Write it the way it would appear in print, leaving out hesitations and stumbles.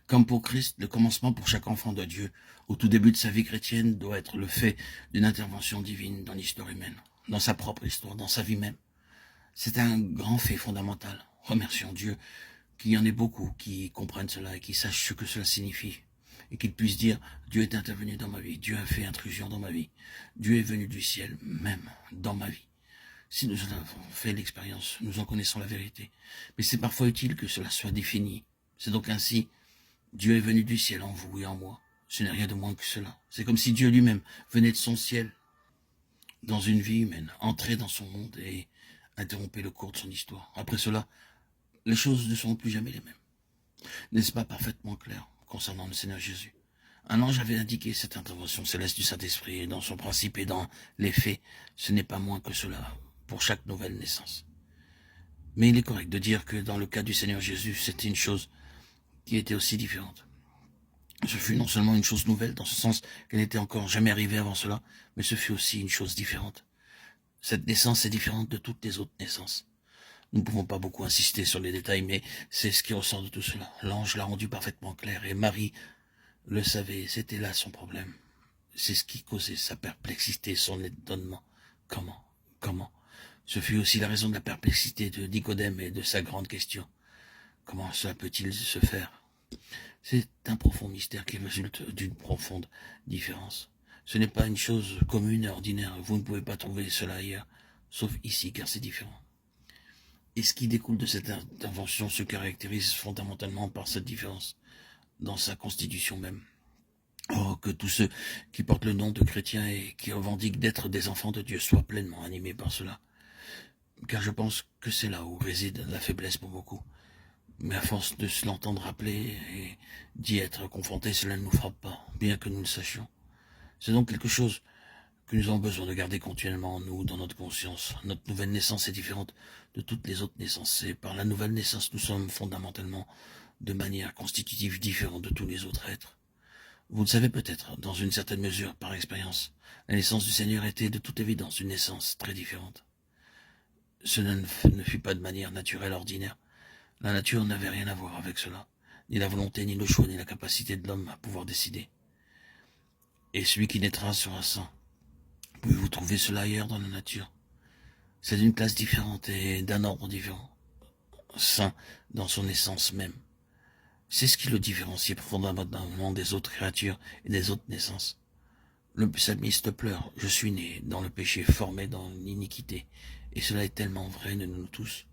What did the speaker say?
Comme pour Christ, le commencement pour chaque enfant de Dieu, au tout début de sa vie chrétienne, doit être le fait d'une intervention divine dans l'histoire humaine, dans sa propre histoire, dans sa vie même. C'est un grand fait fondamental. Remercions Dieu qu'il y en ait beaucoup qui comprennent cela et qui sachent ce que cela signifie. Et qu'ils puissent dire, Dieu est intervenu dans ma vie, Dieu a fait intrusion dans ma vie, Dieu est venu du ciel, même dans ma vie. Si nous en avons fait l'expérience, nous en connaissons la vérité. Mais c'est parfois utile que cela soit défini. C'est donc ainsi, Dieu est venu du ciel en vous et en moi. Ce n'est rien de moins que cela. C'est comme si Dieu lui-même venait de son ciel dans une vie humaine, entrait dans son monde et interrompait le cours de son histoire. Après cela, les choses ne seront plus jamais les mêmes. N'est-ce pas parfaitement clair concernant le Seigneur Jésus? Un ange avait indiqué cette intervention céleste du Saint-Esprit, et dans son principe et dans les faits, ce n'est pas moins que cela pour chaque nouvelle naissance. Mais il est correct de dire que dans le cas du Seigneur Jésus, c'était une chose qui était aussi différente. Ce fut non seulement une chose nouvelle, dans ce sens qu'elle n'était encore jamais arrivée avant cela, mais ce fut aussi une chose différente. Cette naissance est différente de toutes les autres naissances. Nous ne pouvons pas beaucoup insister sur les détails, mais c'est ce qui ressort de tout cela. L'ange l'a rendu parfaitement clair, et Marie le savait, c'était là son problème. C'est ce qui causait sa perplexité, son étonnement. Comment Ce fut aussi la raison de la perplexité de Nicodème et de sa grande question. Comment cela peut-il se faire? C'est un profond mystère qui résulte d'une profonde différence. Ce n'est pas une chose commune et ordinaire, vous ne pouvez pas trouver cela ailleurs, sauf ici, car c'est différent. Et ce qui découle de cette intervention se caractérise fondamentalement par cette différence, dans sa constitution même. Oh, que tous ceux qui portent le nom de chrétiens et qui revendiquent d'être des enfants de Dieu soient pleinement animés par cela. Car je pense que c'est là où réside la faiblesse pour beaucoup. Mais à force de se l'entendre rappeler et d'y être confronté, cela ne nous frappe pas, bien que nous le sachions. C'est donc quelque chose que nous avons besoin de garder continuellement en nous, dans notre conscience. Notre nouvelle naissance est différente de toutes les autres naissances. Et par la nouvelle naissance, nous sommes fondamentalement, de manière constitutive, différents de tous les autres êtres. Vous le savez peut-être, dans une certaine mesure, par expérience, la naissance du Seigneur était de toute évidence une naissance très différente. Cela ne fut pas de manière naturelle, ordinaire. La nature n'avait rien à voir avec cela, ni la volonté, ni le choix, ni la capacité de l'homme à pouvoir décider. Et celui qui naîtra sera saint. Pouvez-vous trouver cela ailleurs dans la nature? C'est d'une classe différente et d'un ordre différent. Saint dans son essence même. C'est ce qui le différencie fondamentalement des autres créatures et des autres naissances. Le psalmiste pleure, je suis né dans le péché, formé dans l'iniquité, et cela est tellement vrai de nous tous.